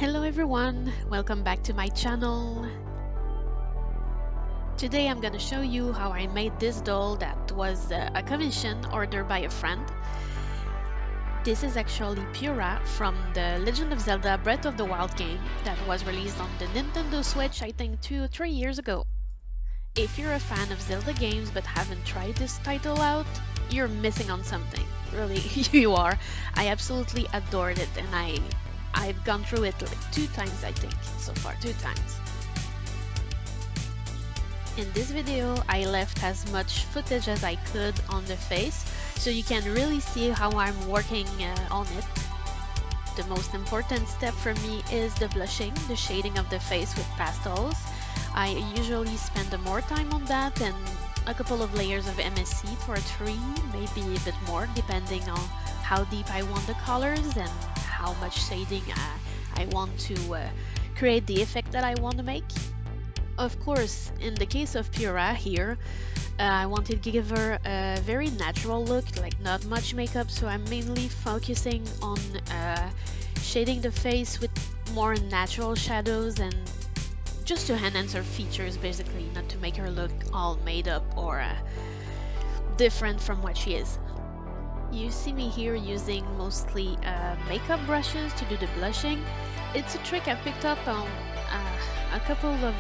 Hello everyone, welcome back to my channel. Today I'm gonna show you how I made this doll that was a commission ordered by a friend. This is actually Purah from the Legend of Zelda Breath of the Wild game that was released on the Nintendo Switch I think 2 or 3 years ago. If you're a fan of Zelda games but haven't tried this title out, you're missing on something. Really, you are. I absolutely adored it and I've gone through it like 2 times I think, so far 2 times. In this video, I left as much footage as I could on the face, so you can really see how I'm working on it. The most important step for me is the blushing, the shading of the face with pastels. I usually spend more time on that and a couple of layers of MSC for 3, maybe a bit more, depending on how deep I want the colors and how much shading I want to create the effect that I want to make. Of course, in the case of Purah here, I wanted to give her a very natural look, like not much makeup, so I'm mainly focusing on shading the face with more natural shadows and just to enhance her features basically, not to make her look all made up or different from what she is. You see me here using mostly makeup brushes to do the blushing. It's a trick I picked up on a couple of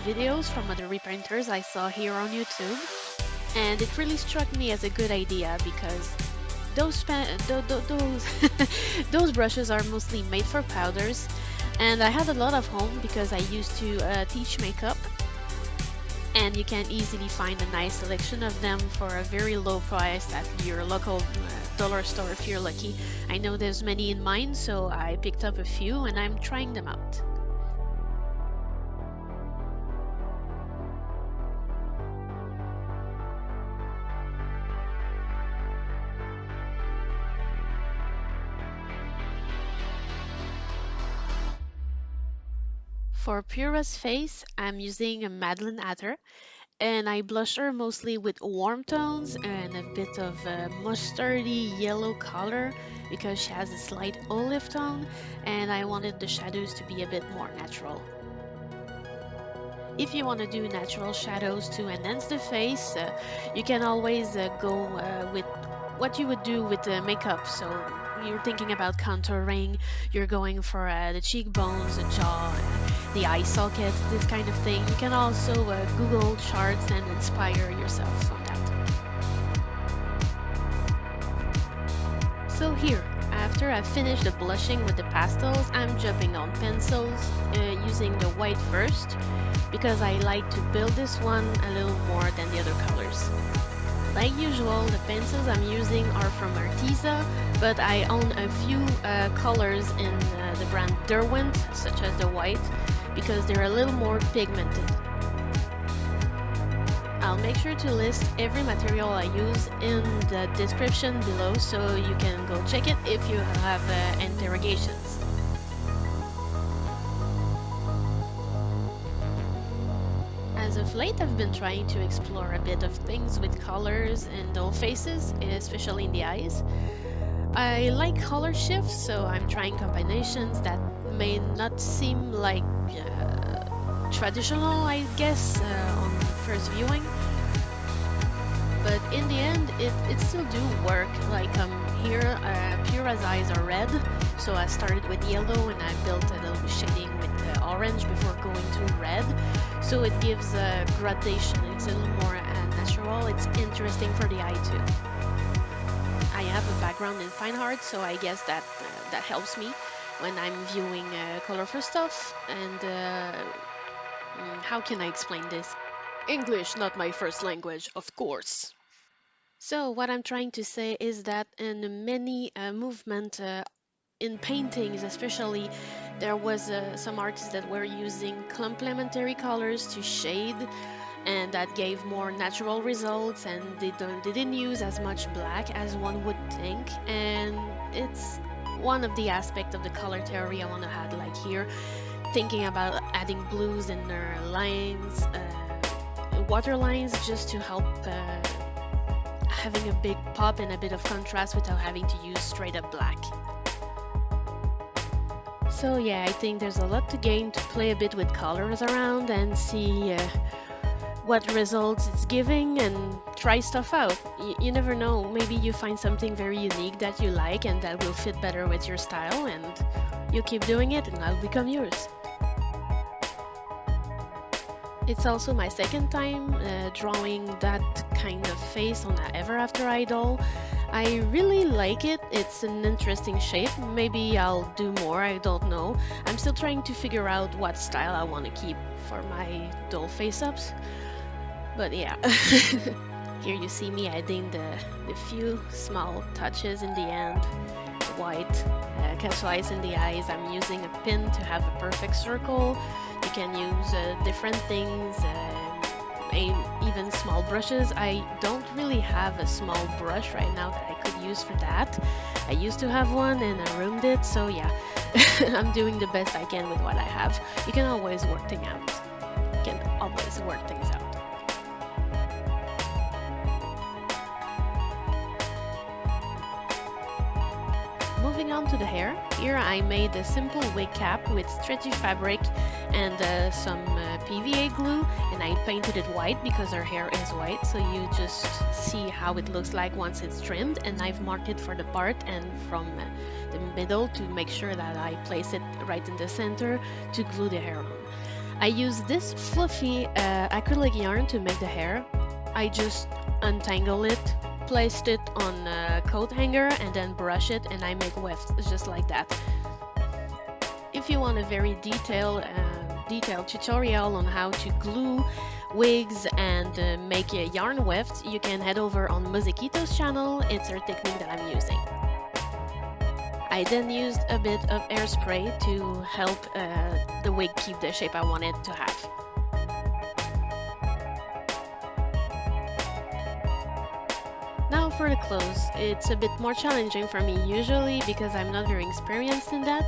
videos from other repainters I saw here on YouTube, and it really struck me as a good idea because those those brushes are mostly made for powders, and I had a lot of home because I used to teach makeup, and you can easily find a nice selection of them for a very low price at your local dollar store if you're lucky. I know there's many in mine, so I picked up a few and I'm trying them out. For Purah's face, I'm using a Madeline Adder, and I blush her mostly with warm tones and a bit of a mustardy yellow color because she has a slight olive tone and I wanted the shadows to be a bit more natural. If you want to do natural shadows to enhance the face, you can always go with what you would do with the makeup. So you're thinking about contouring, you're going for the cheekbones, the jaw, the eye sockets, this kind of thing. You can also Google charts and inspire yourself on that. So here, after I've finished the blushing with the pastels, I'm jumping on pencils using the white first because I like to build this one a little more than the other colors. Like usual, the pencils I'm using are from Arteza, but I own a few colors in the brand Derwent, such as the white, because they're a little more pigmented. I'll make sure to list every material I use in the description below so you can go check it if you have interrogations. As of late, I've been trying to explore a bit of things with colors and doll faces, especially in the eyes. I like color shifts, so I'm trying combinations that may not seem like traditional, I guess, on first viewing. But in the end, it still do work. Like here, Purah's eyes are red, so I started with yellow and I built a little shading with orange before going to red. So it gives a gradation, it's a little more natural, it's interesting for the eye too. I have a background in fine art, so I guess that helps me when I'm viewing colorful stuff. And how can I explain this? English, not my first language, of course. So what I'm trying to say is that in many movement in paintings especially, there was some artists that were using complementary colors to shade, and that gave more natural results, and they didn't use as much black as one would think, and it's one of the aspects of the color theory I want to add, like here, thinking about adding blues in their lines, water lines, just to help having a big pop and a bit of contrast without having to use straight up black. So yeah, I think there's a lot to gain to play a bit with colors around and see what results it's giving and try stuff out. You never know, maybe you find something very unique that you like and that will fit better with your style, and you keep doing it and that'll become yours. It's also my second time drawing that kind of face on a ever after idol. I really like it. It's an interesting shape. Maybe I'll do more, I don't know. I'm still trying to figure out what style I want to keep for my doll face-ups. But yeah, here you see me adding the few small touches in the end. The white catch lights in the eyes. I'm using a pin to have a perfect circle. You can use different things, even small brushes. I don't really have a small brush right now that I could use for that. I used to have one and I ruined it, so yeah, I'm doing the best I can with what I have. You can always work things out. You can always work things out. Moving on to the hair, here I made a simple wig cap with stretchy fabric and some PVA glue, and I painted it white because her hair is white, so you just see how it looks like once it's trimmed. And I've marked it for the part and from the middle to make sure that I place it right in the center to glue the hair on. I use this fluffy acrylic yarn to make the hair. I just untangle it, placed it on a coat hanger, and then brush it, and I make wefts just like that. If you want a very detailed tutorial on how to glue wigs and make a yarn weft, you can head over on Mozziquito's channel. It's her technique that I'm using. I then used a bit of hairspray to help the wig keep the shape I want it to have. Now for the clothes, it's a bit more challenging for me usually because I'm not very experienced in that.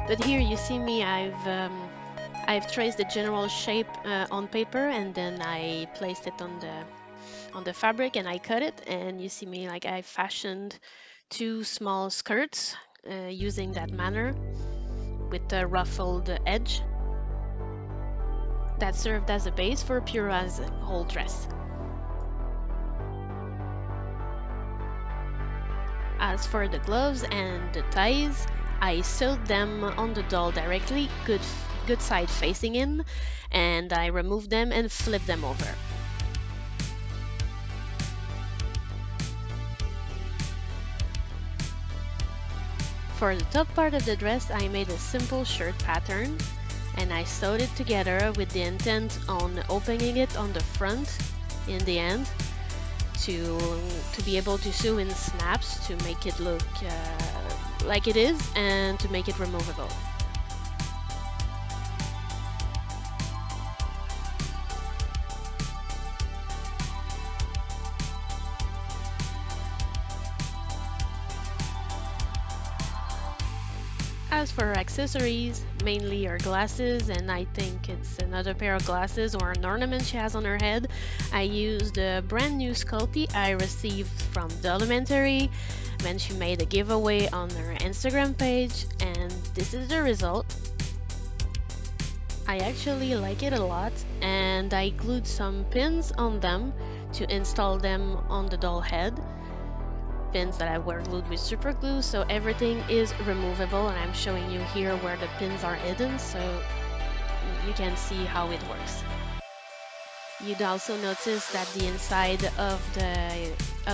But here you see me, I've traced the general shape on paper, and then I placed it on the fabric and I cut it, and you see me like I fashioned two small skirts using that manner with a ruffled edge that served as a base for Purah's whole dress. As for the gloves and the ties, I sewed them on the doll directly, good side facing in, and I removed them and flipped them over. For the top part of the dress, I made a simple shirt pattern, and I sewed it together with the intent on opening it on the front in the end to be able to sew in snaps to make it look like it is and to make it removable. As for her accessories, mainly her glasses, and I think it's another pair of glasses or an ornament she has on her head, I used a brand new sculpey I received from the elementary when she made a giveaway on her Instagram page, and this is the result. I actually like it a lot, and I glued some pins on them to install them on the doll head. Pins that I were glued with super glue, so everything is removable, and I'm showing you here where the pins are hidden so you can see how it works. You'd also notice that the inside of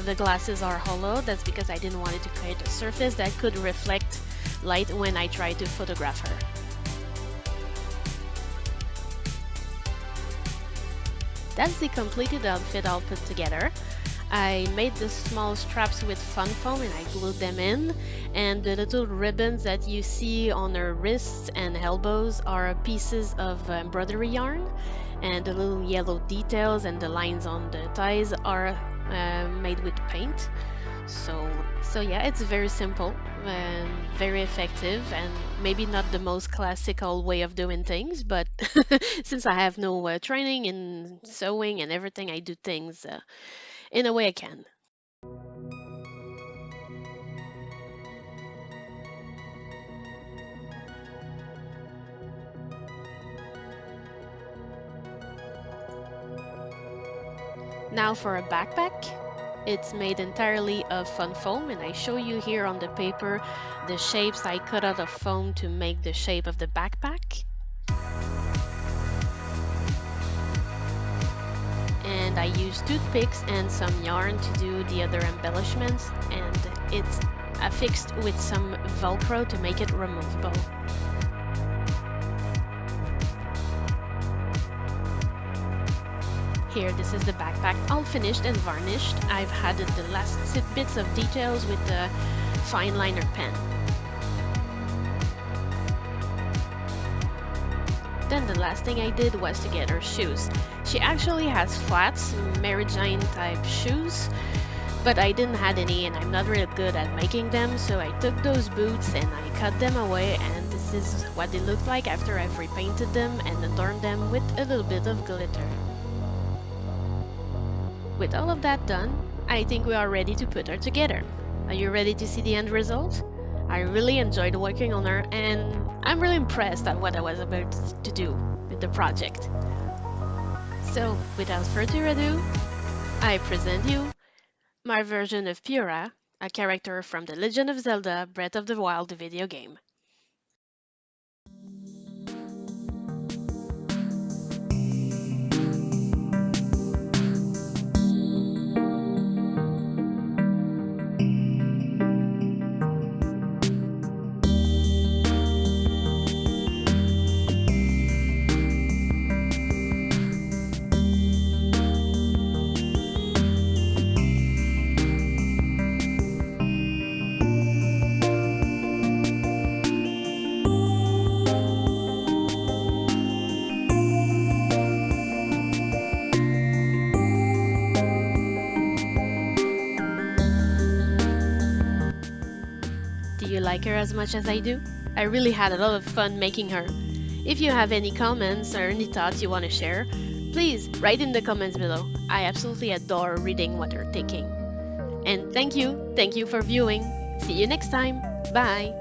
the glasses are hollow. That's because I didn't want it to create a surface that could reflect light when I try to photograph her. That's the completed outfit all put together. I made the small straps with fun foam and I glued them in, and the little ribbons that you see on her wrists and elbows are pieces of embroidery yarn, and the little yellow details and the lines on the ties are made with paint. So yeah, it's very simple and very effective, and maybe not the most classical way of doing things, but since I have no training in sewing and everything, I do things in a way I can. Now for a backpack. It's made entirely of fun foam, and I show you here on the paper the shapes I cut out of foam to make the shape of the backpack. And I use toothpicks and some yarn to do the other embellishments, and it's affixed with some Velcro to make it removable. Here, this is the backpack all finished and varnished. I've added the last bits of details with the fine liner pen. Then the last thing I did was to get her shoes. She actually has flats, Mary Jane type shoes, but I didn't have any and I'm not really good at making them, so I took those boots and I cut them away, and this is what they look like after I've repainted them and adorned them with a little bit of glitter. With all of that done, I think we are ready to put her together. Are you ready to see the end result? I really enjoyed working on her, and I'm really impressed at what I was able to do with the project. So, without further ado, I present you my version of Purah, a character from The Legend of Zelda Breath of the Wild video game. Do you like her as much as I do? I really had a lot of fun making her. If you have any comments or any thoughts you want to share, please write in the comments below. I absolutely adore reading what you're thinking. And thank you for viewing. See you next time. Bye.